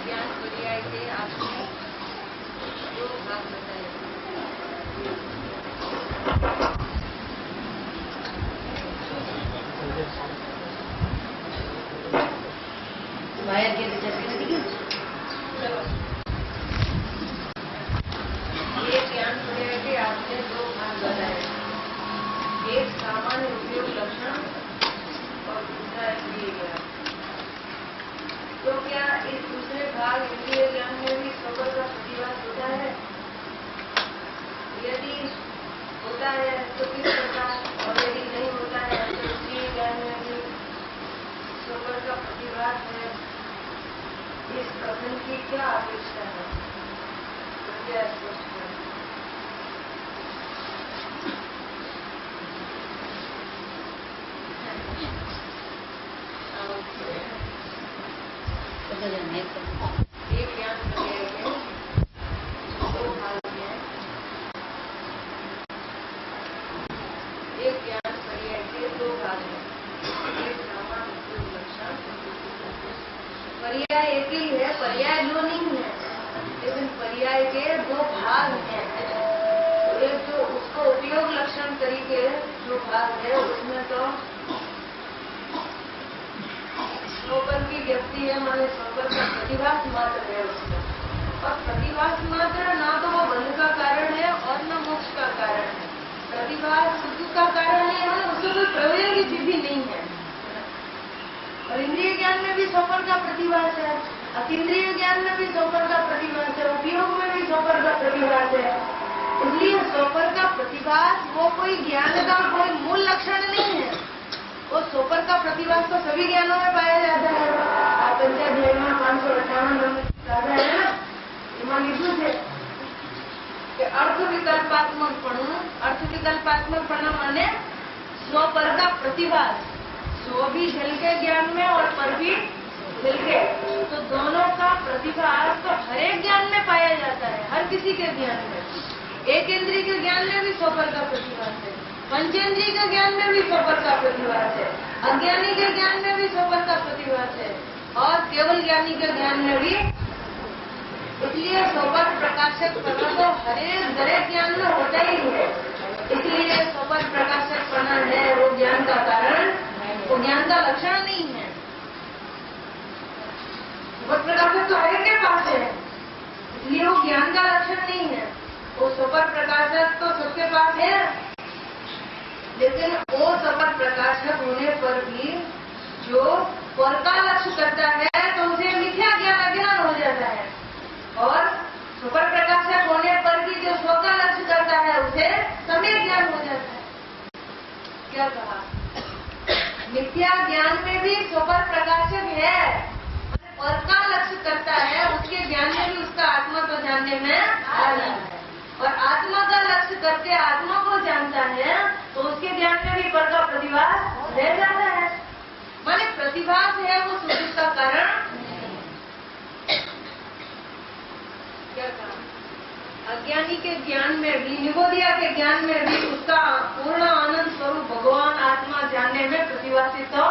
ज्ञान पर्याय के आपने दो भाग बताए। बाहर के ये ज्ञान पर्याय के आपने दो भाग बताए, एक सामान्य उपयोग लक्षण और दूसरा इंद्रिय ज्ञान। तो क्या इस दूसरे भाग इंद्रिय ज्ञान में भी स्वपर का प्रतिभास होता है? यदि होता है तो किस प्रकार, और यदि नहीं होता है तो इंद्रिय ज्ञान में भी स्वपर का प्रतिभास है? इस कथन की क्या अपेक्षा है? कृपया स्पष्ट करें। एक ज्ञान पर्याय के दो भाग हैं। एक ज्ञान पर्याय के दो भाग हैं, एक सामान्य उपयोग लक्षण। पर्याय एक ही है, पर्याय दो नहीं है, लेकिन पर्याय के दो भाग हैं। एक जो उसको उपयोग लक्षण तरीके जो भाग है उसमें तो स्वपर की व्यक्ति है, माने स्वपर का प्रतिभास मात्र है उसमें, और प्रतिभास मात्र ना तो वो बंध का कारण है और न मोक्ष का कारण है। प्रतिभास सुख का कारण है, उसमें कोई प्रयोग की विधि नहीं है। और इंद्रिय ज्ञान में भी स्वपर का प्रतिभास है, अतीन्द्रिय ज्ञान में भी स्वपर का प्रतिभास है, उपयोग में भी स्वपर का प्रतिभास है। इसलिए स्वपर का प्रतिभास वो कोई ज्ञान का कोई मूल लक्षण नहीं है। वो स्वपर का प्रतिभास तो सभी ज्ञानों में पाया जाता है। आप पंचाध्याय में 558 नंबर साधा है ना, इमान लिखू है कि अर्थ विकल्पात्मक माने स्वपर का प्रतिभास, स्व भी झलके ज्ञान में और पर भी झलके, तो दोनों का प्रतिभास तो हर एक ज्ञान में पाया जाता है, हर किसी के ज्ञान में। एक इंद्रिय के ज्ञान में भी स्वपर का प्रतिभास है, पंचेंद्रिय के ज्ञान में भी स्वपर का प्रतिभास है, अज्ञानी के ज्ञान में भी स्वपर का प्रतिभास है, और केवल ज्ञानी के ज्ञान में भी। इसलिए स्वपर प्रकाशक पना तो हरेक ज्ञान में होता ही है। इसलिए स्वपर प्रकाशक पना है वो ज्ञान का कारण, वो ज्ञान का लक्षण नहीं है। स्वपर प्रकाशक तो हरेक के पास है, इसलिए वो ज्ञान का लक्षण नहीं है। वो स्वपर प्रकाशक तो सबके पास है, लेकिन वो स्वपर प्रकाशक होने पर भी जो पर का लक्ष्य करता है तो उसे मिथ्या ज्ञान अज्ञान हो जाता है, और स्वपर प्रकाशक होने पर भी जो स्व का लक्ष्य करता है उसे सम्यक ज्ञान हो जाता है। क्या कहा? मिथ्या ज्ञान में भी स्वपर प्रकाशक है, पर का लक्ष्य करता है, उसके ज्ञान में भी उसका आत्मा को जानने में आ रहा है, और आत्मा का लक्ष्य करके आत्मा को जानता है तो उसके ज्ञान में भी पर का प्रतिभास रह जाता है। माने प्रतिभास है वो सुख का कारण। क्या कहा? अज्ञानी के ज्ञान में भी, निगोदिया के ज्ञान में भी उसका पूर्ण आनंद स्वरूप भगवान आत्मा जानने में प्रतिभासित तो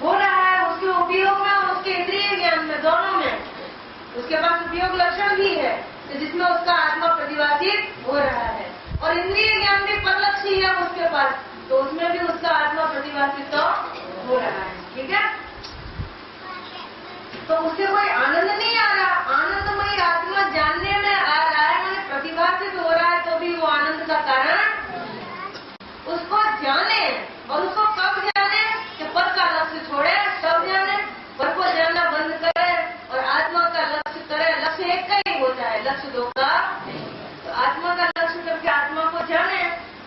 हो रहा है, उसके उपयोग में और उसके इंद्रिय ज्ञान में, दोनों में। उसके पास उपयोग लक्षण भी है जिसमें उसका आत्मा प्रतिभासित हो रहा है, और इंद्रिय ज्ञान भी परलक्षी है उसके पास, तो उसमें भी उसका आत्मा प्रतिभासित तो हो रहा है। ठीक है, तो उससे कोई आनंद नहीं आ रहा, आनंदमयी आत्मा जानने में आ रहा है, मैंने प्रतिभासित हो रहा है, तो भी वो आनंद का कारण उसको जाने, और उसको कब जाने कि पद का लक्ष्य छोड़े तब जाने, पद को जानना बंद करे और आत्मा का लक्ष्य करे। लक्ष्य एक का ही होता है, लक्ष्य दो का। तो आत्मा का लक्ष्य करके आत्मा को जाने,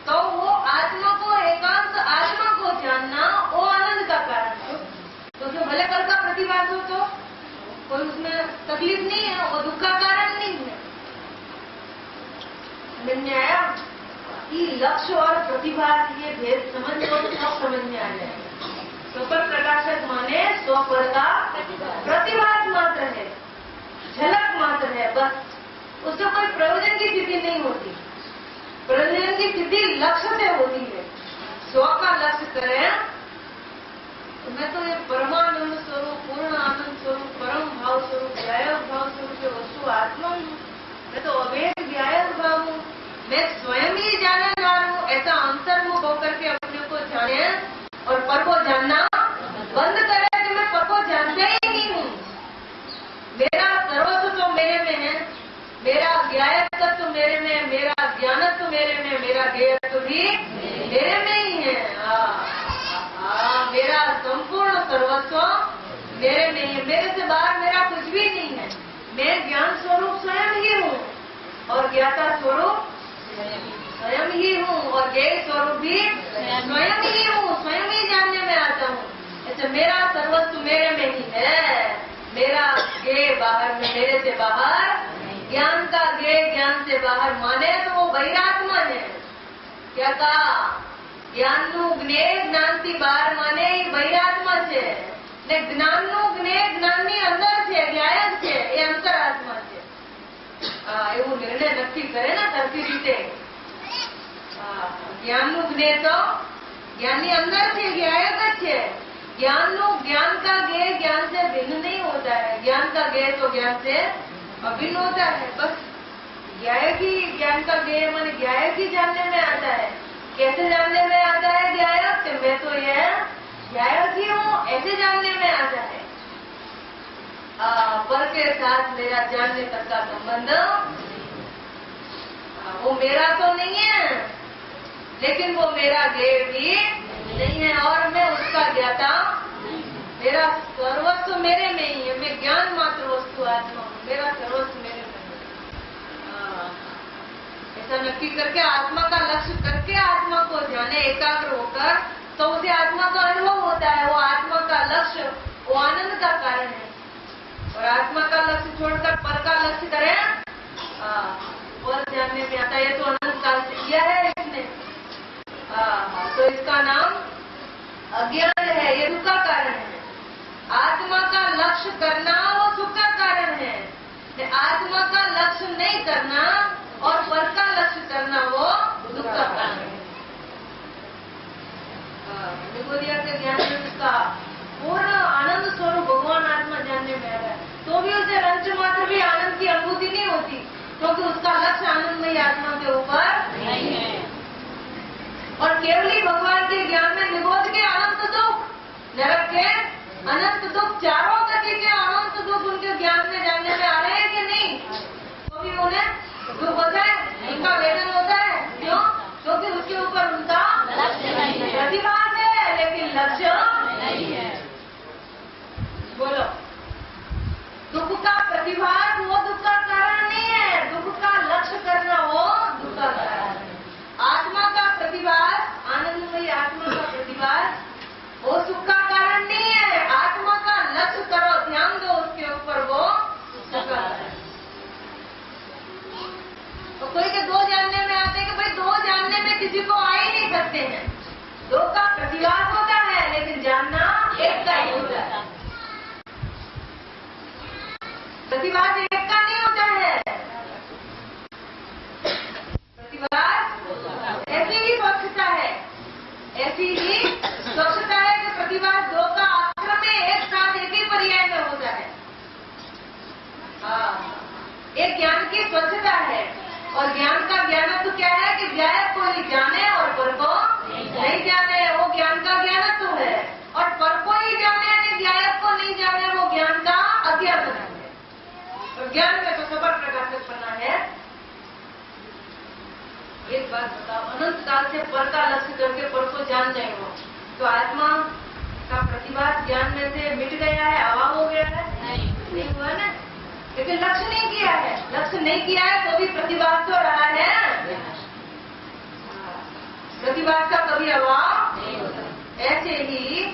तो वो आत्मा को एकांत आत्मा को जानना वो आनंद का कारण है। तो जो भले पल का प्रतिभास हो तो कोई उसमें तकलीफ नहीं है, वो दुख का कारण नहीं है। आया कि लक्ष्य और प्रतिभास ये भेद समझ लो तो सब समझ में आ जाएगा। स्वपर प्रकाशक माने स्वपर का प्रतिभास मात्र है, झलक मात्र है, बस। उससे कोई प्रयोजन की स्थिति नहीं होती। प्रयोजन की स्थिति लक्ष्य से होती है। स्व का लक्ष्य करें तो मैं तो ये परमानंद स्वरूप, पूर्ण आनंद स्वरूप, परम भाव स्वरूप, जय मेरा ज्ञायत्व मेरे में, मेरा ज्ञानत्व मेरे में, मेरा ज्ञेयत्व भी मेरे में ही है। मेरा संपूर्ण सर्वस्व मेरे में ही है। मेरे से बाहर मेरा कुछ भी नहीं है। मैं ज्ञान स्वरूप स्वयं ही हूँ और ज्ञाता स्वरूप स्वयं ही हूँ और ज्ञेय स्वरूप भी स्वयं ही हूँ, स्वयं ही जानने में आता हूँ। अच्छा, मेरा सर्वस्व मेरे में ही है। मेरा ज्ञेय बाहर में, मेरे से बाहर, ज्ञान का ज्ञेय ज्ञान से बाहर माने तो वो बहिरात्मा है। क्या कहा? ज्ञान नु ज्ञेय ज्ञान થી બહાર માને એ બહિરાત્મા છે ને જ્ઞાન નું જ્ઞેય જ્ઞાન ની અંદર છે, જ્ઞાયક છે, એ અંતરાત્મા છે। એવું નિર્ણય નક્કી કરે ને સરખી રીતે। જ્ઞાન નું જ્ઞેય તો જ્ઞાન ની અંદર છે, જ્ઞાયક જ છે। ज्ञान नु ज्ञान का ज्ञेय ज्ञान से भिन्न नहीं होता है। ज्ञान का ज्ञेय तो ज्ञान से अभिन्न होता है। बस ज्ञायक ही ज्ञान का ज्ञेय माने ज्ञायक ही जानने में आता है। कैसे जानने में आता है ज्ञायक? कि मैं तो यह ज्ञायक ही हूँ, ऐसे जानने में आता है। पर के साथ मेरा जानने तक का संबंध वो मेरा तो नहीं है, लेकिन वो मेरा ज्ञेय भी नहीं है और मैं उसका ज्ञाता। मेरा सर्वस्व मेरे में ही है। मैं ज्ञान मात्र वस्तु आत्मा हूँ। मेरा सर्वस्व मेरे में है। ऐसा नक्की करके आत्मा का लक्ष्य करके आत्मा को जाने एकाग्र होकर, तो उसे आत्मा का अनुभव होता है। वो आत्मा का लक्ष्य वो आनंद का कारण है। और आत्मा का लक्ष्य छोड़कर पर का लक्ष्य करें और जानने में आता है। ये तो अनंत काल से किया है इसने। तो इसका नाम अज्ञान है। ये दुख का कारण है। आत्मा का लक्ष्य करना वो सुख का कारण है। आत्मा का लक्ष्य नहीं करना और पर का लक्ष्य करना वो दुख का कारण है। निगोदिया के ज्ञान में उसका पूर्ण आनंद स्वरूप भगवान आत्मा जानने में आ रहा है, तो भी उसे रंच मात्र भी आनंद की अनुभूति नहीं होती, क्योंकि उसका लक्ष्य आनंदमयी आत्मा के ऊपर नहीं है। और केवली भगवान के ज्ञान में निगोद के अनंत दुख, नरक के अनंत दुख, चारों गति के अनंत दुख उनके ज्ञान में जानने में आ रहे हैं कि नहीं? तो भी उन्हें दुख होता है, उनका वेदन होता है। क्यों? क्योंकि उसके ऊपर उनका प्रतिभास है, लेकिन लक्ष्य नहीं है। बोलो, दुख का प्रतिभास वो दुख का कारण नहीं है। दुख का लक्ष्य करना वो दुख का कारण है। आत्मा का प्रतिभास, आनंदमयी आत्मा का प्रतिभास वो सुख का कारण नहीं है। आत्मा का लक्ष्य करो, ध्यान दो उसके ऊपर, वो सुख का कारण है। तो कोई के दो जानने में आते हैं कि भाई दो जानने में किसी को आ ही नहीं सकते हैं। दो का प्रतिभास होता है, लेकिन जानना एक का ही होता है। प्रतिभास एक का नहीं होता है। प्रतिभास ऐसी ही स्वच्छता है, ऐसी ही स्वच्छता है कि प्रतिभास दो का आश्रम में एक साथ एक ही पर्याय में होता है। एक ज्ञान की स्वच्छता है। और ज्ञान का ज्ञानत्व क्या है? कि ज्ञायक को ही जाने और पर को नहीं जाने, वो ज्ञान का ज्ञानत्व है। और पर को ही जाने यानी ज्ञायक को नहीं जाने, वो ज्ञान का अज्ञान है। तो ज्ञान में तो सबर प्रकाशकपना है। एक बात बताओ, अनंत काल से पर का लक्ष्य करके पर को जान रहे हो, तो आत्मा का प्रतिभास ज्ञान में से मिट गया है, अभाव हो गया है? नहीं हुआ ना, लेकिन लक्ष्य नहीं किया है। लक्ष्य नहीं किया है तो भी प्रतिभास तो रहा है। प्रतिभास का कभी अभाव नहीं होता। ऐसे ही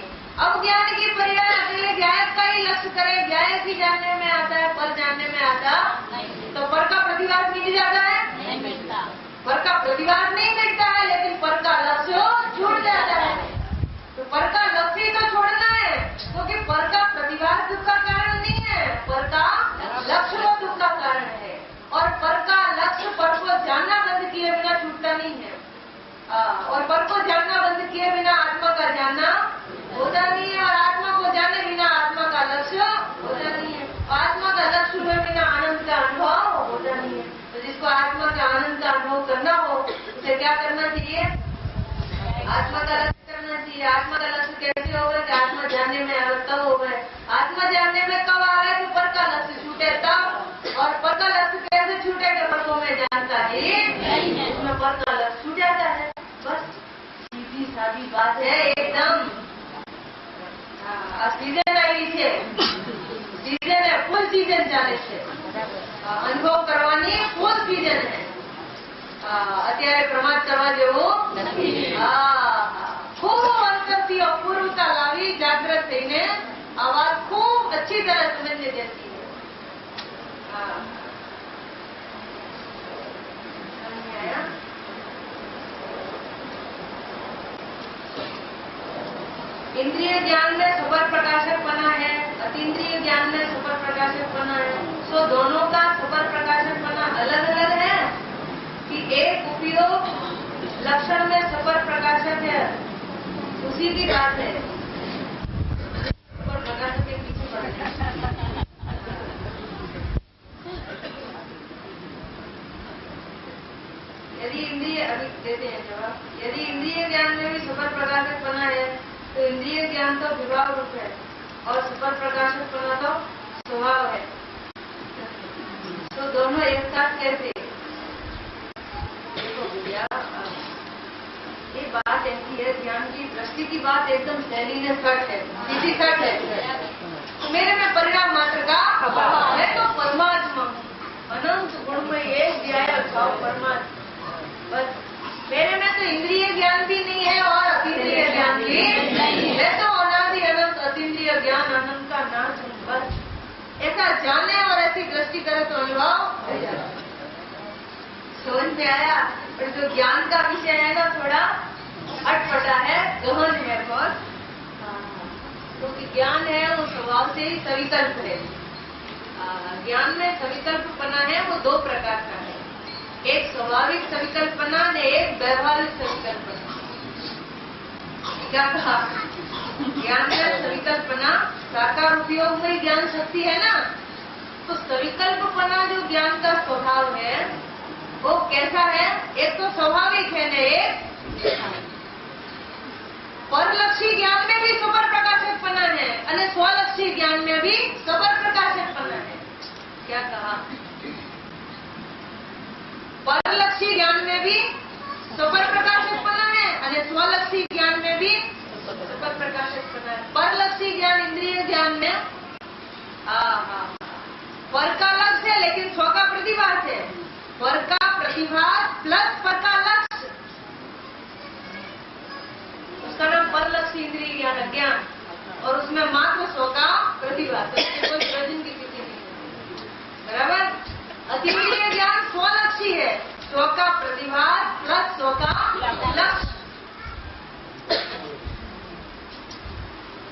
अज्ञान की पर्याय अकेले ज्ञायक का ही लक्ष्य करे, ज्ञायक ही जानने में आता है, पर जानने में आता नहीं। तो पर का प्रतिभास मिट जाता है? नहीं मिटता। पर का प्रतिभास नहीं मिटता है, लेकिन पर का लक्ष्य छूट जाता है। तो पर का लक्ष्य ही तो छोड़ना है, क्योंकि पर का प्रतिभास दुख का कारण नहीं है। पर का लक्ष्य वो दुख का कारण है। और पर का लक्ष्य पर को जानना बंद किए बिना छूटता नहीं है। और पर को जानना बंद किए बिना आत्मा का जानना होता नहीं है। और आत्मा को जाने बिना आत्मा का लक्ष्य होता नहीं है। आत्मा का लक्ष्य हुए बिना आनंद का अनुभव होता नहीं है। तो जिसको आत्मा का आनंद का अनुभव करना हो, उसे क्या करना चाहिए? आत्मा का लक्ष्य करना चाहिए। आत्मा का लक्ष्य कैसे होगा? कि आत्मा जानने में आवे तब होगा। आत्मा जानने में कब आ रहा है? कि पर का लक्ष्य छूटे तब। और पर का लक्ष्य कैसे छूटे? સાદી વાત છે એકદમ. આ સીઝન આવી છે, સીઝન ફૂલ સીઝન ચાલે છે, અનુભવ કરવાની ફૂલ સીઝન છે. અત્યારે પ્રમાદ કરવા જેવું નથી. ખૂબ અંતરથી અપૂર્વતા લાવી જાગૃત થઈને આ વાત ખૂબ अच्छी तरह समझने जैसी है. इंद्रिय ज्ञान में सुपर प्रकाशक बना है, अतीन्द्रिय ज्ञान में सुपर प्रकाशक बना है. तो दोनों का सुपर प्रकाशक बना अलग अलग है कि एक उपयोग लक्षण में सुपर प्रकाशक है, उसी की बात है. सुपर प्रकाशक के पीछे पड़ेगा. यदि इंद्रिय, अभी देते हैं जवाब, यदि इंद्रिय ज्ञान में भी सुपर प्रकाशक बना है तो इंद्रिय ज्ञान तो विभाव रूप है और सुपर प्रकाशक बना तो स्वभाव है. तो दोनों एक साथ कैसे? देखो भैया, ये बात ऐसी है, ज्ञान की दृष्टि की बात एकदम शैली में सट है, सीधी सट है. मेरे में परिणाम मात्र का अभाव है तो परमात्मा अनंत गुण में एक व्याय भाव परमात्मा. बस मेरे में तो इंद्रिय ज्ञान भी नहीं है और अतीन्द्रिय ज्ञान भी नहीं है, तो अनादि अनंत अतीन्द्रिय ज्ञान अनंत का नाश. बस ऐसा जाने और ऐसी दृष्टि करे तो अनुभव समझ में आया. पर जो ज्ञान का विषय है ना थोड़ा अटपटा है, गहन है बहुत. क्योंकि ज्ञान है वो स्वभाव से ही सविकल्प है. ज्ञान में सविकल्पना है वो दो प्रकार का है, एक स्वाभाविक सविकल्पना और एक व्यवहारिक सविकल्पना. क्या कहा? ज्ञान में सविकल्पना साकार उपयोग में ज्ञान शक्ति है ना, तो सविकल्पना जो ज्ञान का स्वभाव है वो कैसा है? एक तो स्वाभाविक है न, एक परलक्षी ज्ञान में भी सुपर प्रकाशकपना है और स्वलक्षी ज्ञान में भी सुपर प्रकाशकपना है. क्या कहा? परलक्षी ज्ञान में भी सुपर प्रकाशकपना है और स्वलक्षी ज्ञान में भी सुपर प्रकाशकपना है. परलक्षी ज्ञान इंद्रिय ज्ञान में पर का लक्ष्य है लेकिन स्व का प्रतिभास है. पर का प्रतिभास प्लस पर का लक्ष्य, उसका नाम परलक्षी इंद्रिय ज्ञान ज्ञान, और उसमें मात्र स्व का प्रतिभास, कोई प्रयोजन की स्थिति नहीं. बराबर. अतीन्द्रिय ज्ञान स्वलक्षी है, स्व का प्रतिभास प्लस स्व का लक्ष्य.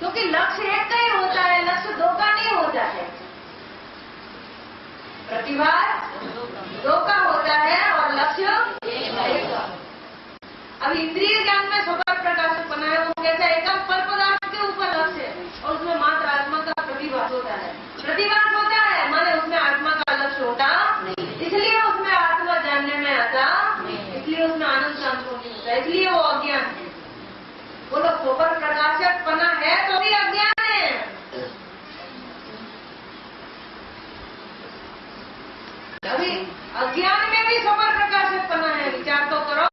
क्योंकि लक्ष्य एक का ही होता है, लक्ष्य दो का नहीं होता है. प्रतिभास दो का होता है और लक्ष्य एक का. अब इंद्रिय ज्ञान में सुपर प्रकाशक बना है वो कैसा? एकदम पर पदार्थ के ऊपर लक्ष्य है और उसमें मात्र आत्मा का प्रतिभास होता है. प्रतिभास होता है माने उसमें आत्मा का लक्ष्य होता नहीं, इसलिए उसमें आत्मा जानने में आता नहीं, इसलिए उसमें आनंद का अनुभव नहीं होता, इसलिए वो अज्ञान है. वो तो सुपर प्रकाशक बना है तो भी अज्ञान है. अभी अज्ञान में भी सुपर प्रकाशक बना है, विचार तो करो.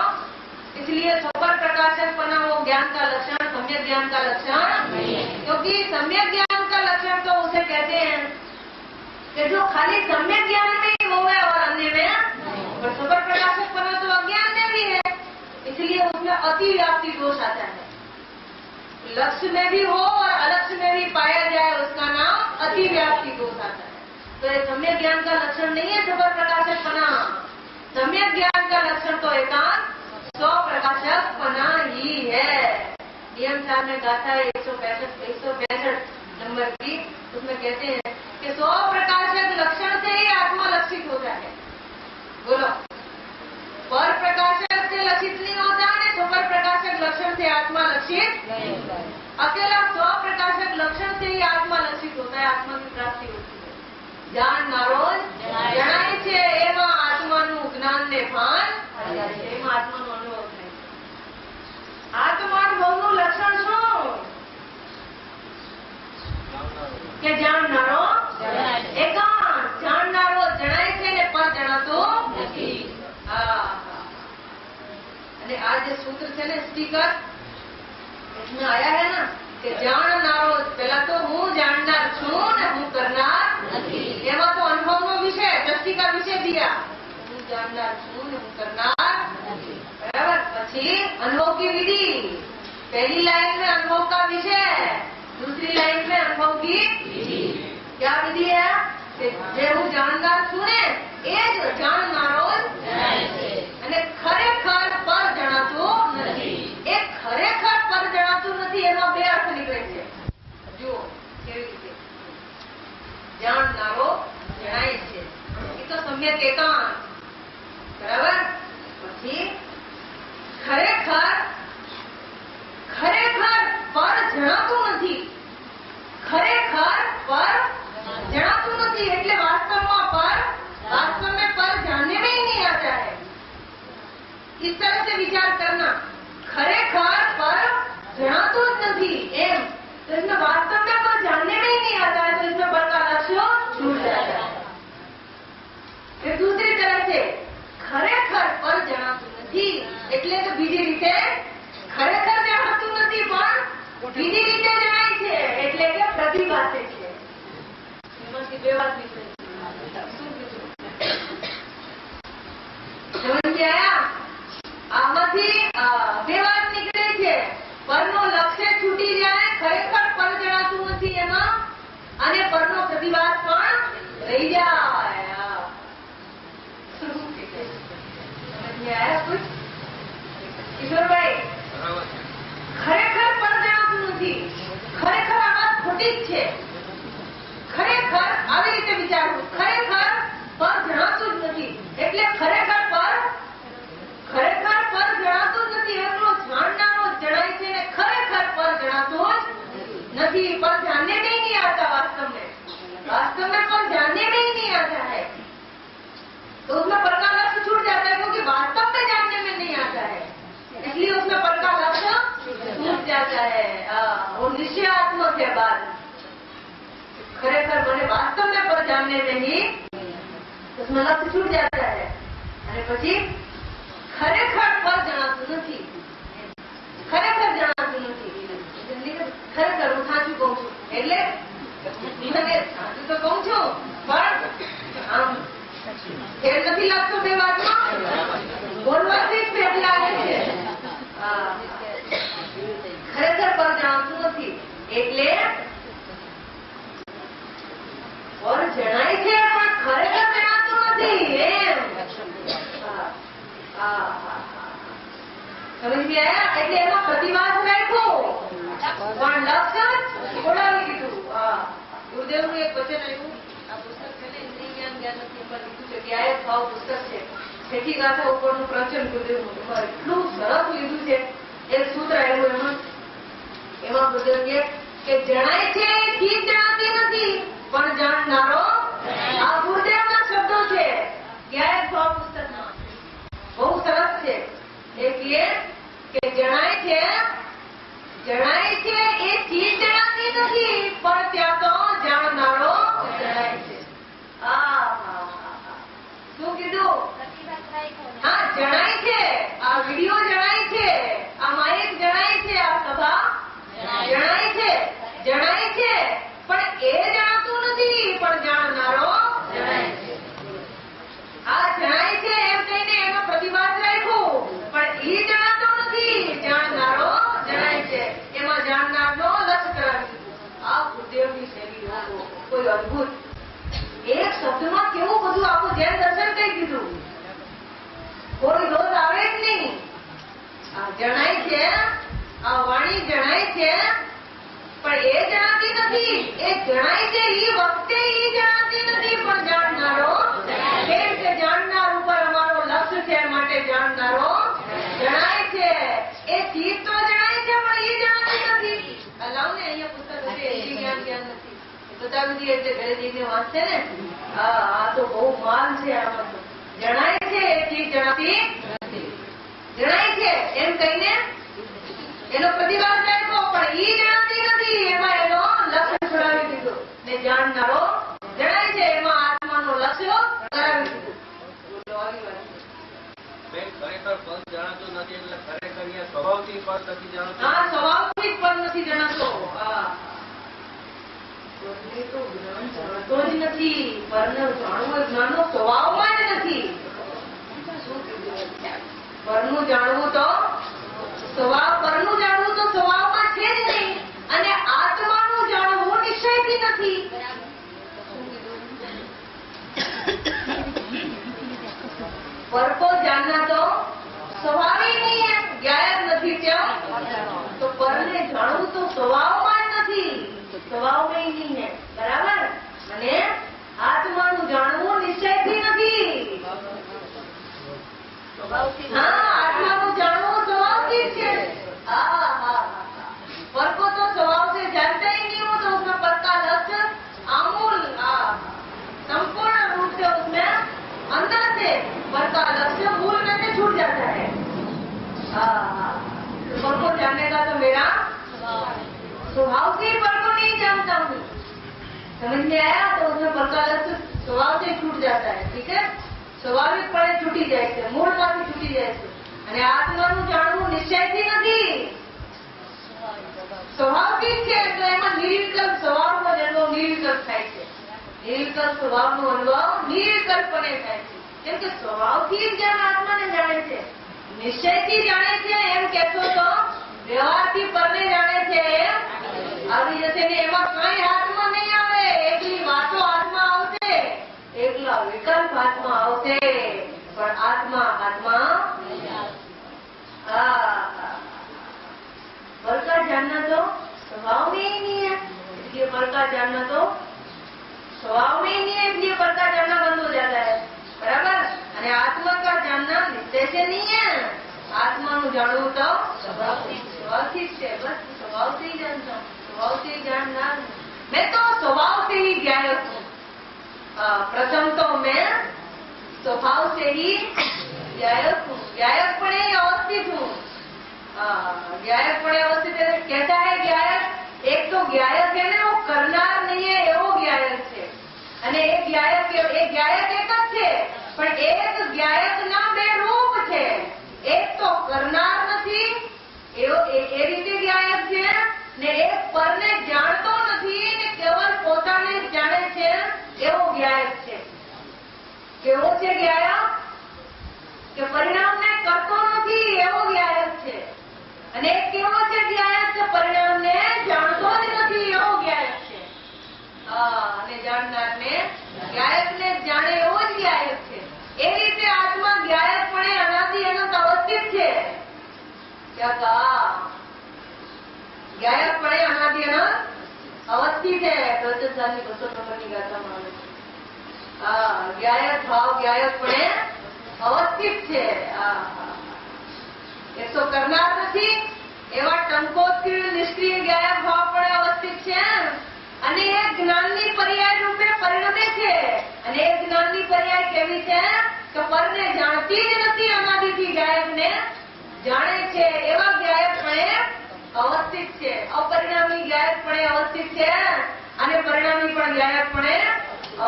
इसलिए सुपर प्रकाशक बना वो ज्ञान का लक्षण सम्यक ज्ञान का लक्षण नहीं है. क्योंकि सम्यक ज्ञान का लक्षण तो उसे कहते हैं कि जो खाली सम्यक ज्ञान में ही हो है और अन्य में, और सुपर प्रकाशक बना तो अज्ञान में भी है, इसलिए उसमें अति व्याप्ति दोष आता है. लक्ष्य में भी हो और अलक्ष्य में भी पाया जाए उसका नाम अति व्याप्ति दोष आता है. तो ये सम्यक ज्ञान का लक्षण नहीं है सुपर प्रकाशक बना. सम्यक ज्ञान का लक्षण तो एकांत स्व प्रकाशक बना ही है. नियम 4 में गाथा है 165 नंबर की, उसमें कहते हैं कि स्व प्रकाशक लक्षण से ही आत्मा लक्षित होता है. बोलो, पर प्रकाशक से लक्षित नहीं होता है, सुपर प्रकाशक लक्षण से आत्मा लक्षित नहीं होता है. अकेला स्व प्रकाशक लक्षण से ही आत्मा लक्षित होता है, आत्मा की प्राप्ति होती है. જાણનારો જણાય છે એમાં આત્માનું જ્ઞાન ને ભાન, એમાં આત્માનો અનુભવ થાય. આત્માનુભવનું લક્ષણ શું? કે જાણનારો એકાંત, જાણનારો જણાય છે ને પર જણાતો નથી. અને આ જે સૂત્ર છે ને સ્પીકર, इसमें आया है ना कि જાણનારો પેલા તો હું જાણનાર છું ને હું કરનાર નથી, એમાં તો અનુભવનો વિષય દ્રષ્ટિ કા વિષય दिया, હું જાણનાર છું ને હું करनार નથી, बराबर। પછી अनुभव की विधि, पहली लाइन में अनुभव का विषय, दूसरी लाइन में अनुभव की विधि। क्या विधि है कि जे હું જાણનાર છું ને એ જ જાણનારો જણાય છે અને ખરેખર પર જણાતું નથી। એ ખરેખર પર જણાતું નથી એનો બે અર્થ નીકળે છે। જો કેવી રીતે જાણનારો જણાય છે એ તો સમ્યક એકાંત, બરાબર। પછી ખરેખર ખરેખર પર જણાતું નથી, ખરેખર પર जनातु नहीं, એટલે वास्तवમાં पर वास्तव में पर जानने में ही नहीं आता है। इस तरह से विचार करना, खरेखर पर जनातु नहीं एम, तो इसमें वास्तव में पर जानने में ही नहीं आता है, तो इसमें पर का लक्ष्य छूट जाता है। फिर दूसरी तरह से खरेखर पर जनातु नहीं એટલે કે બીજી રીતે ખરેખર જણાતું નથી પણ બીજી રીતે જણાય છે એટલે કે પ્રતિભાસે છે। બે વાત નીકળે આમાંથી બે વાત નીકળે છે, પરનો લક્ષ્ય છૂટી જાય, ખરેખર પર જણાતું નથી એમાં, અને પરનો પ્રતિવાદ પણ રહી જાય। કિશોરભાઈ, ખરેખર પર જણાતું નથી, ખરેખર આ વાત ખોટી જ છે, ખરેખર આવી રીતે વિચારવું, ખરેખર પર જણાતું જ નથી એટલે ખરેખર પર જણાતું જ નથી, એટલો જાણનારો જણાય છે ને ખરેખર પર જણાતું જ નથી, पर जानने में ही नहीं आता, वास्तव में पर जानने में ही नहीं आता है, तो उसमें पर का लक्ष्य छूट जाता है, क्योंकि वास्तव में जानने में नहीं आता है, इसलिए उसमें पर का लक्ष्य छूट जाता है। वो निश्चयात्मक है बात, खरेखर मैंने वास्तव में पर जानने में ही उसमें लक्ष्य छूट जाता है, અને પછી ખરેખર પર જણાતું નથી, ખરેખર જણાતું નથી, ખરેખર હું સાચું કહું છું એટલે સાચું તો કહું છું પણ આમ ફેર નથી લાગતો બે વાતમાં, બોલવાથી જ ફેર લાગે છે। ખરેખર પર જણાતું નથી એટલે और जनाय છે પણ ખરેખર જણાતું નથી એમ। સમજી ગયા? એટલે એનો પ્રતિવાદ રાખ્યો પણ લક્ષ્ય છોડાવી દીધું। ગુરુદેવનું એક વચન આવ્યું, આ પુસ્તક છે ને ઇન્દ્રિય જ્ઞાન જ્ઞાન નથી એમાં લીધું છે કે આ એક ભાવ પુસ્તક છે, છેલ્લી ગાથા ઉપરનું પ્રવચન ગુરુદેવનું, એમાં એટલું સરસ લીધું છે, એક સૂત્ર આવ્યું એમાં ગુરુદેવ કે જણાય છે એ ચીજ જણાતી નથી પણ જાણનારો, આ ગુરુદેવના શબ્દો છે, ક્યારેક ભાવ પુસ્તકમાં બહુ સરસ છે। એક એ કે જણાય છે એ ચીજ જણાતી નથી પણ ત્યાં તો જાણનારો જણાય છે। શું કીધું? હા, જણાય છે, આ વિડીયો જણાય છે, આ માઇક જણાય છે, આ સભા જણાય છે પણ એ જણાતું નથી પણ જાણનારો જણાય છે। આ જણાય છે એમ કહીને એનો પ્રતિવાદ રાખ્યો પણ એ જણાતો નથી, જાણનારો જણાય છે, એમાં જાણનારનો લક્ષ્ય કરાવી દીધું। આ ગુરુદેવની શૈલી કોઈ અદભુત, એક શબ્દમાં કેવું બધું આખું જેમ દર્શન કહી દીધું, કોઈ દોષ આવે જ નહીં। આ જણાય છે, આ વાણી જણાય છે પણ એ જણાતી નથી, એ જણાય છે એ વખતે એ જણાતી નથી પણ જાણનારો, કેમ કે જાણનાર ઉપર અમારો લક્ષ્ય છે માટે જાણનારો જણાય છે। એ ચીજ તો જણાય છે પણ એ જણાતી નથી। લાવ ને અહીંયા પુસ્તક હશે, એથી જ્ઞાન નથી બતાવી દઈએ એટલે ઘરે જઈને વાંચશે ને। આ તો બહુ માલ છે, આમાં તો જણાય છે એ ચીજ જણાતી નથી, જણાય છે એમ કહીને એનો પ્રતિવાદ રાખ્યો પણ એ જણાતી નથી, એમાં એનો લક્ષ્ય છોડાવી દીધો ને જાણનારો જણાય છે, એમાં આત્માનો લક્ષ્ય કરાવી દીધું। ખરેખર પદ જણાતું નથી એટલે ખરેખર સ્વભાવથી પદ નથી જાણતું। હા, સ્વભાવથી પદ નથી. પરને જાણવું એ જ્ઞાનનો સ્વભાવમાં જ નથી. પરનું જાણવું તો પરનું જાણવું તો સ્વભાવમાં છે જ નહીં. અને આત્માનું જાણવું નિશ્ચયથી નથી. पर को जानना तो स्वभाव ही नहीं है. ज्ञायक નથી क्यों? तो पर ने જાણવું તો સ્વભાવમાં જ નથી. સ્વભાવ में ही नहीं है. બરાબર? અને આત્માનું જાણવું નિશ્ચયથી નથી. हाँ, आत्माનું જાણવું સ્વભાવથી જ છે. पर को तो स्वभाव से जानता ही नहीं हो, तो उसमें पर का लक्ष्य आमूल संपूर्ण रूप से उसमें अंदर से पर का लक्ष्य मूल में से छूट जाता है. पर को जानने का तो मेरा स्वभाव से ही पर को नहीं जानता हूँ. समझ में आया? तो उसमें पर का लक्ष्य स्वभाव से छूट जाता है. ठीक है? स्वाभाविक पणे छूटी जाए છે, મૂળમાંથી છૂટી જાય છે. અને આત્માનું જાણવું નિશ્ચયથી નથી. સ્વભાવથી જ છે. એટલે એમાં નિર્વિકલ્પ સ્વભાવનો અનુભવ નિર્વિકલ્પ થાય છે. નિર્વિકલ્પ સ્વભાવનો અનુભવ નિર્વિકલ્પને થાય છે. કેમ કે સ્વભાવથી જ જેમ આત્માને જાણે છે, નિશ્ચયથી જાણે છે, એમ કહેશો તો વ્યવહારથી પરને જાણે છે એમ આવી જશે ને. એમાં કઈ હાથમાં નહીં આવે. એકલી વાતો હાથમાં આવશે, એકલા વિકલ્પ હાથમાં આવશે, પણ આત્મા पर का जानना तो स्वभाव में ही नहीं है. इसलिए पर का जानना तो स्वभाव में ही नहीं है. इसलिए पर का जानना बंद हो जाता है. बराबर? અને આત્મા का जानना निश्चय से नहीं है. આત્માનું જાણવું તો સ્વભાવથી જ છે. બસ સ્વભાવ से ही जानता हूँ. स्वभाव से ही जानना. मैं तो स्वभाव से ही ज्ञायक हूँ. प्रथम तो मैं स्वभाव से ही ज्ञायक हूँ. ज्ञायकपणे अवस्थित हूँ. ज्ञायकपणे अवस्थित है. कैसा है ज्ञायक? एक तो ज्ञायक है ने वो करनार नहीं है एवो ज्ञायक है. અને એક જ્ઞાયક એક જ છે, પણ એક જ્ઞાયકના બે રૂપ છે. એક તો કરનાર નથી એવો એ રીતે જ્ઞાયક છે, ને એક પરને જાણતો નથી ને કેવલ પોતાને જ જાણે છે એવો જ્ઞાયક છે. કેવો છે જ્ઞાયક? કે પરિણામને કરતો નથી એવો જ્ઞાયક છે. અને એક કેવો છે જ્ઞાયક? કે પરિણામને જાણતો જ નથી એવો જ્ઞાયક છે. અને જાણનારને જ્ઞાયકને જાણે એવો જ જ્ઞાયક છે. એ રીતે આત્મા જ્ઞાયકપણે અનાદિ અનંત અવસ્થિત છે. क्या कहा? ज्ञायकपणे अनादि अनंत अवस्थित है. प्रत्यक्षानी 200 नंबરની ગાથામાં આવે. જ્ઞાયક ભાવ જ્ઞાયકપણે અવસ્થિત છે. એક તો કરનાર નથી એવા ટંકોત્કીર્ણ નિષ્ક્રિય જ્ઞાયક ભાવપણે અવસ્થિત છે. અને એ જ્ઞાનની પર્યાય રૂપે પરિણમે છે. અને એ જ્ઞાનની પર્યાય કેવી છે? કે પરને જાણતી જ નથી, અનાદિથી જ્ઞાયકને જાણે છે એવા જ્ઞાયકપણે અવસ્થિત છે. અપરિણામી જ્ઞાયકપણે અવસ્થિત છે અને પરિણામી પણ જ્ઞાયકપણે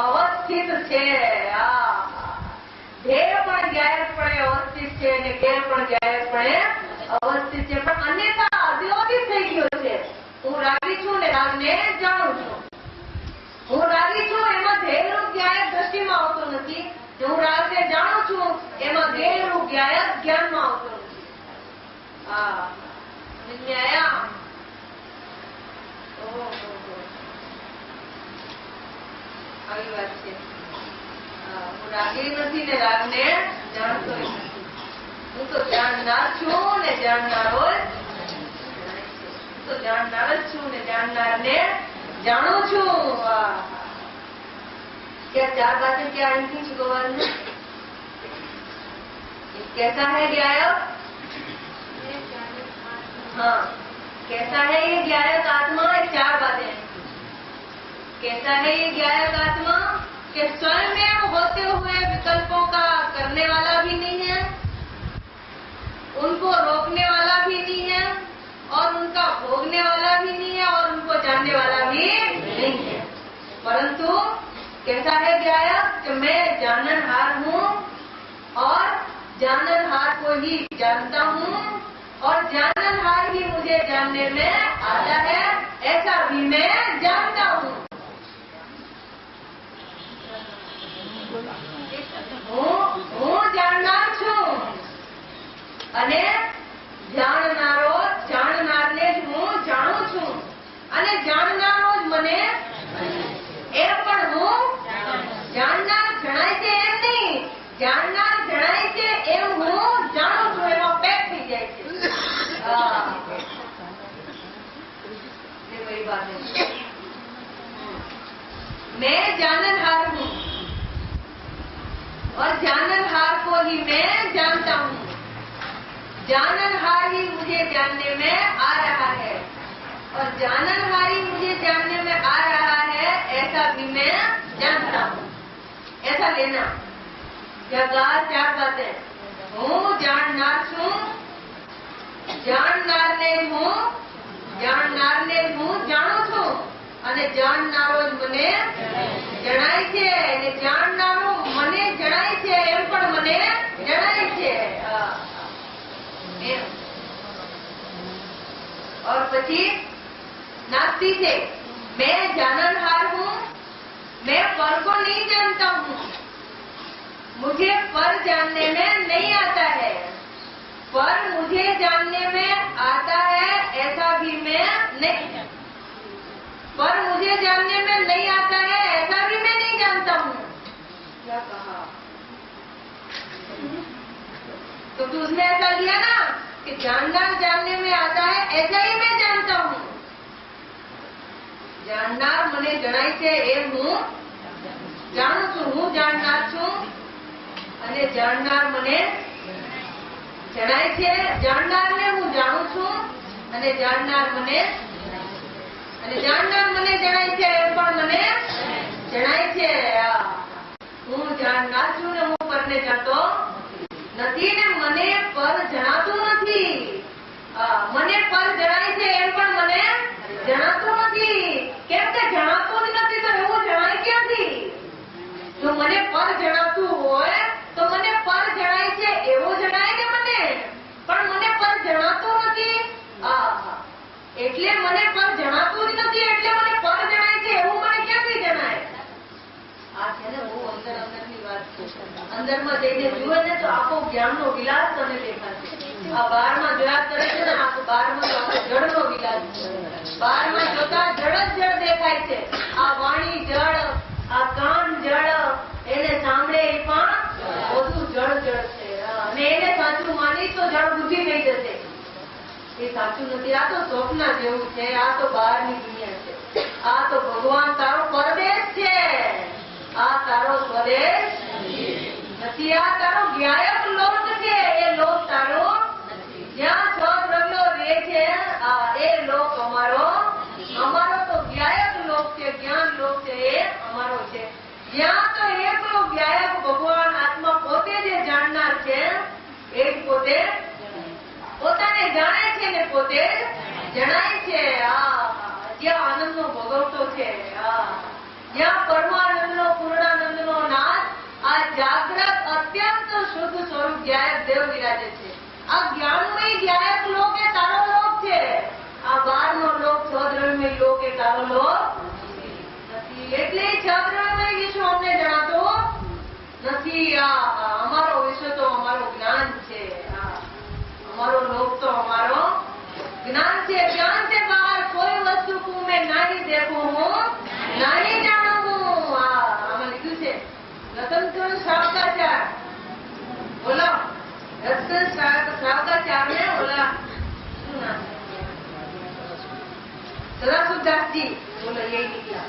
અવસ્થિત છે. ધ્યેય પણ જ્ઞાયકપણે અવસ્થિત છે અને જ્ઞેય પણ જ્ઞાયકપણે અવસ્થિત છે. પણ અન્યથા અદ્યોતિત થઈ ગયો છે. હું રાગી છું ને રાગને જાણું છું. હું રાગી છું એમાં ધ્યેયરૂપ જ્ઞાયક દ્રષ્ટિમાં આવતો નથી. હું રાગને જાણું છું એમાં જ્ઞેયરૂપ જ્ઞાયક જ્ઞાનમાં આવતો નથી. આવી વાત છે. હું રાગી નથી ને રાગને જાણતો નથી. હું તો જાણનાર છું ને જાણનારો તો જાણનાર જ છું ને જાણનારને જાણું છું. क्या 4 बातें क्या आई थी भगवान ने? कैसा है ज्ञायक? हाँ, कैसा है ये ज्ञायक आत्मा? 4 बातें. कैसा है ये ज्ञायक आत्मा? कि स्वयं होते हुए विकल्पों का करने वाला भी नहीं है, उनको रोकने वाला भी नहीं है, और उनका भोगने वाला भी नहीं है, और उनको जानने वाला भी नहीं है. परंतु कैसा है ज्ञायक? कि मैं जाननहार हूँ और जाननहार को ही जानता हूँ और जाननहार ही मुझे जानने में आता है, ऐसा भी मैं जानता हूँ. જાણનાર જણાય છે એમ નહીં, જાણનાર જણાય છે એમ હું જાણું છું, એમાં પેક થઈ જાય છે. ये वही बात है. मैं जाननहार हूँ और जाननहार को ही मैं जानता हूँ. जाननहार ही मुझे जानने में आ रहा है और जाननहार ही मुझे जानने में आ रहा है, ऐसा भी मैं जानता हूँ. ऐसा लेना. जगह 4 बातें. हूँ जाननार छूं, जाननार ने हूँ, જાણનારને હું જાણું છું અને જાણનારો જ મને જણાય છે અને જાણનારો મને જણાય છે એમ પણ મને જણાય છે. और પછી नास्ती से मैं जाननहार हूँ, मैं पर को नहीं जानता हूँ, मुझे पर जानने में नहीं आता है, पर मुझे जानने में आता है, ऐसा भी मैं नहीं, पर मुझे जानने में नहीं आता है, ऐसा भी मैं नहीं जानता हूँ. क्या कहा? तो उसने ऐसा लिया ना कि जाननार जानने में आता है, ऐसा ही मैं जानता हूँ. जाननार મને જણાય છે એમ હું જાણું છું, હું જાણનાર છું અને જાણનાર મને જણાય છે. જાણનારને હું જાણું છું અને જાણનાર મને જણાય છે એમ પણ મને જણાય છે. હું જાણનાર છું ને હું પરને જાણતો નથી ને મને પર જણાતું નથી. મને પર જણાય છે એમ પણ મને જણાતું નથી. કેમ કે જણાતું જ નથી તો એવું જણાય ક્યાંથી? જો મને પર જણાતું હોય તો મને પર જણાય છે એવું જણાય ને મને, પણ મને પર જણાતું નથી. એટલે મને પર જણાતું જ નથી એટલે મને પર જણાય છે એવું મને ક્યાંથી જણાય? આ છે ને બહુ અંદરની વાત છે. અંદરમાં જઈને જુએ ને તો આખો જ્ઞાનનો વિલાસ તમને દેખાશે. આ બહારમાં જોયા કરે છે ને, આ બહારમાં તો આખો જળનો વિલાસ છે. બહારમાં જોતા જળ જ જળ દેખાય છે. આ વાણી જળ, આ કાન જળ, એને સાંભળે એ પણ બધું જળ જળ છે. અને એને સાચું માની તો જળ બુદ્ધિ થઈ જશે. એ સાચું નથી. આ તો સ્વપ્ન જેવું છે. આ તો બહારની દુનિયા છે. આ તો ભગવાન તારો પરદેશ છે. આ તારો સ્વદેશ નથી. આ તારો જ્ઞાયક લોક છે. એ લોક તારો જ્યાં છ દ્રવ્યો રહે છે એ લોક અમારો તો જ્ઞાયક લોક છે. જ્ઞાન લોક છે એ અમારો છે. જ્યાં તો એકલો જ્ઞાયક ભગવાન આત્મા પોતે જે જાણનાર છે એ જ પોતે પોતાને જાણે છે ને પોતે જણાય છે. જ્યાં આનંદનો ભોગવતો છે, જ્યાં પરમાનંદનો પૂર્ણાનંદનો નાથ, આ જાગ્રત અત્યંત શુદ્ધ સ્વરૂપ જ્ઞાયક દેવ વિરાજે છે. આ જ્ઞાનમય જ્ઞાયક લોક એ તારો લોક છે. આ બહારનો લોક છદ્રવ્યમય લોક એ તારો લોક નથી. એટલે છદ્રવ્યમય વિશ્વ અમને જણાતો નથી. અમારો વિશ્વ તો અમારો જ્ઞાન છે. અમારો લોક તો અમારો જ્ઞાન છે. જ્ઞાન से बाहर कोई वस्तु को मैं नहीं देखूं हूँ, नहीं जानू हूँ. આમાં લીધું છે રતનચંદ સાવકાચાર. બોલો રતનચંદ સાવકાચાર ને ઓલા શું નામ સદાશિવદાસજી. બોલો यही निकला.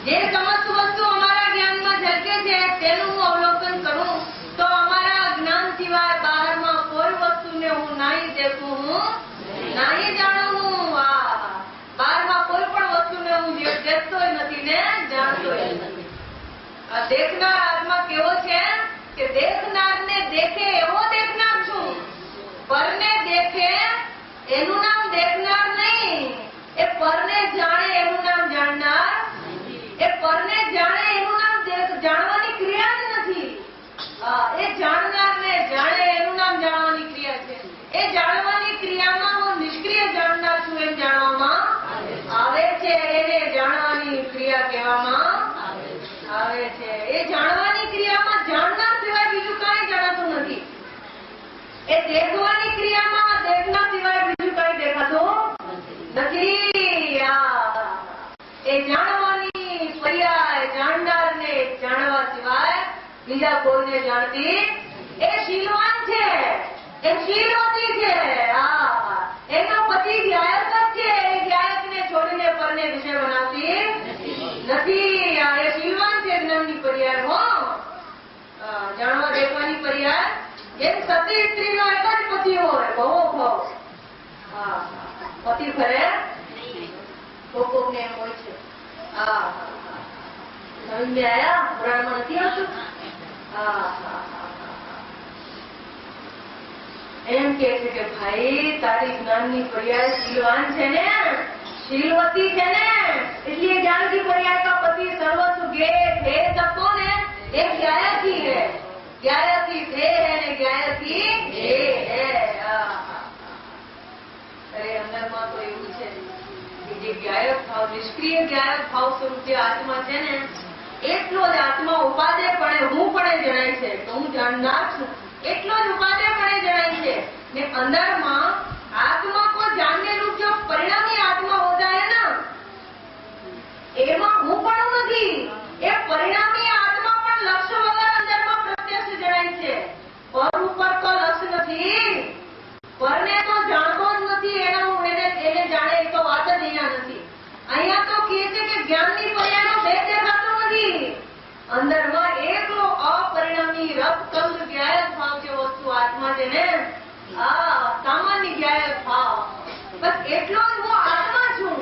જે સમસ્ત વસ્તુ અમારા જ્ઞાનમાં ઝલકે છે તેનું હું અવલોકન કરું તો અમારા જ્ઞાન સિવાય બહારમાં કોઈ વસ્તુને હું નહીં દેખું હું, નહીં જાણું હું. બહારમાં કોઈ પણ વસ્તુને હું દેખતો નથી ને જાણતો નથી. દેખનાર આત્મા કેવો છે કે દેખનારને દેખે એવો દેખનાર છું. પરને દેખે એનું નામ દેખનાર નહીં. એ પરને જાણે એનું નામ જાણનાર. એ પરને જાણે એનું નામ જાણવાની ક્રિયા જ નથી. એ જાણનારને જાણે એનું નામ જાણવાની ક્રિયા છે. એ જાણવાની ક્રિયામાં હું નિષ્ક્રિય જાણનાર છું એમ જાણવામાં આવે છે. એને જાણવાની ક્રિયા કહેવામાં આવે છે. એ જાણવાની ક્રિયામાં જાણનાર સિવાય બીજું કાંઈ જણાતું નથી. એ દેખવાની ક્રિયામાં દેખના સિવાય બીજું કાંઈ દેખાતું નથી. બીજા કોઈને જાણતી એ શીલવાન છે, એ શીલવતી છે. એનો પતિ ગાયક જ છે. એ ગાયકને છોડીને પરને વિષય બનાવતી નથી. એ શીલવાન છે, જ્ઞાનની પર્યાય હો. જાણવા દેખવાની પર્યાય. એમ સતી સ્ત્રીનો એક જ પતિ હોય, ભવો ભવ. પતિ ફરે કોકને એમ હોય છે. સમજ આયા? પુરાણમાં નથી આવતું? એમ કે છે કે ભાઈ તારી જ્ઞાનની પર્યાય શીલવાન છે ને, શીલવતી છે ને, इसलिए ज्ञान की पर्याय का पति सर्वस्व गे थे सबको ने एक गायकी है, गायकी थे है ने गायकी हे है. अरे અંદરમાં તો એવું છે કે જે ગાયક ભાવ, નિષ્ક્રિય ગાયક ભાવ સ્વરૂપ જે આત્મા છે ને, એટલો જ આત્મા ઉપાદેયપણે હું પણ જણાય છે કે હું જાણનાર છું, એટલો જ ઉપાદેયપણે જણાય છે. ને અંદરમાં આત્મા કો જાણને રૂપ જો પરિણામી આત્મા હો જાય ને, એમાં હું પણ નથી. એ પરિણામી આત્મા પણ લક્ષ્ય વગર અંદરમાં પ્રત્યક્ષ જણાય છે. પર ઉપર તો લક્ષ્ય નથી, પરને તો જાણતો જ નથી. એને જાણે એ તો વાત જ અહીંયા નથી. અહીંયા તો કહે છે કે જ્ઞાનની પર્યાયનો ભેદ દેખાતો નથી. અંદરમાં એકલો અપરિણામી રસકંદ ગાયક ભાવ જે વસ્તુ આત્મા છે ને, સામાન્ય ગાયક ભાવ, બસ એટલો જ હું આત્મા છું.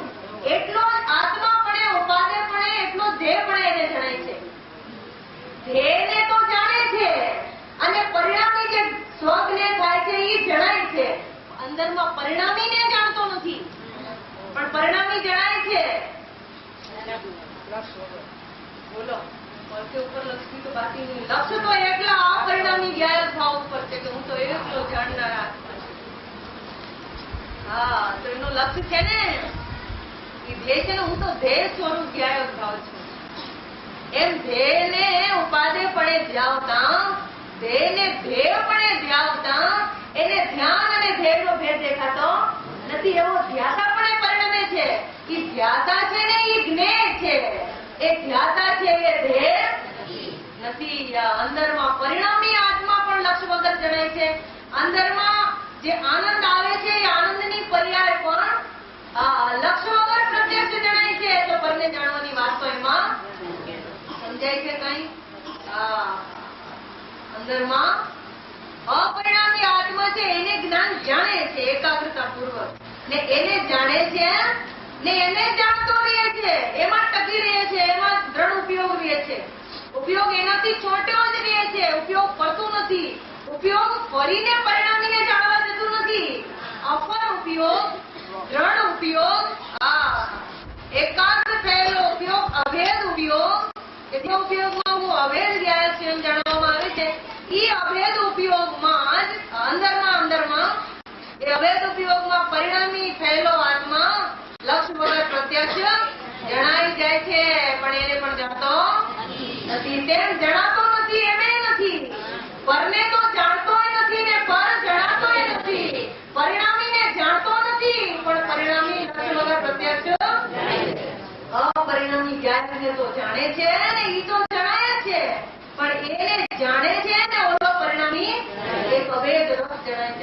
એટલો જ આત્માપણે, ઉપાદેયપણે, એટલો ધ્યેયપણે એને જણાય છે. ધ્યેયને તો જાણે છે અને પરિણામી જે સ્વજ્ઞ થાય છે એ જણાય છે. અંદરમાં પરિણામીને જાણતો નથી, પણ પરિણામી જણાય છે. બોલો, કે ઉપર લક્ષ્મી તો બાકી નહીં. લક્ષ્ય તો એકલા અપરિણામી ગાયક ભાવ ઉપર છે કે હું તો એકલો જાણનાર આત્મા છું. તો એનું લક્ષ્ય છે ને, એ ધ્યેય છે ને, હું તો ધ્યેય સ્વરૂપ ગાયક ભાવ છું. એમ ધ્યેયને ઉપાદેયપણે ધ્યાવતા, ધ્યેયને ધ્યેયપણે ધ્યાવતા એને ધ્યાન અને ધ્યેયનો ભેદ દેખાતો નથી. એવો ધ્યાતાપણે પરિણમે છે. એ ધ્યાતા છે ને એ જ્ઞેય છે. એ ધ્યાતા છે, એ ધ્યેય નથી. અંદરમાં પરિણામી આત્મા પણ લક્ષ્ય વગર જણાય છે. અંદરમાં જે આનંદ આવે છે એ આનંદની પર્યાય પણ લક્ષ્ય વગર પ્રત્યક્ષ જણાય છે. તો પરને જાણવાની વાત તો એમાં સમજાય છે કઈ? અંદરમાં અપરિણામી આત્મા છે, એને જ્ઞાન જાણે છે એકાગ્રતા પૂર્વક, ને એને જાણે છે ને એને જાણતો રહે છે. એમાં ટકી રહે છે, એમાં દ્રઢ ઉપયોગ રહે છે. ઉપયોગ એનાથી છોટ્યો જ રહે છે. ઉપયોગ કરતું નથી. ઉપયોગ ફરીને પરિણામીને જાણવા જતું નથી. અપર ઉપયોગ, દ્રઢ ઉપયોગ, એકાગ્ર થયેલો ઉપયોગ, અભેદ ઉપયોગ. એટલો ઉપયોગમાં હું અભેદ ગાયક છે એમ જાણવામાં આવે છે. એ અભેદ ઉપયોગમાં જ અંદરમાં એ અભેદ ઉપયોગમાં પરિણામી થયેલો આત્મા લક્ષ્ય વગર પ્રત્યક્ષ જણાઈ જાય છે. પણ એને પણ જાણતો નથી. તેમ જણાતો નથી એમ નથી. પરને તો જાણતો નથી ને પર જણાતો નથી. પરિણામીને જાણતો નથી, પણ પરિણામી લક્ષ્ય વગર પ્રત્યક્ષ અપરિણામી ગાયકને તો જાણે છે ને, ઈ તો જણાય છે. પણ એને જાણે છે ને ઓલો પરિણામી એક અભેદ રસ જણાય છે.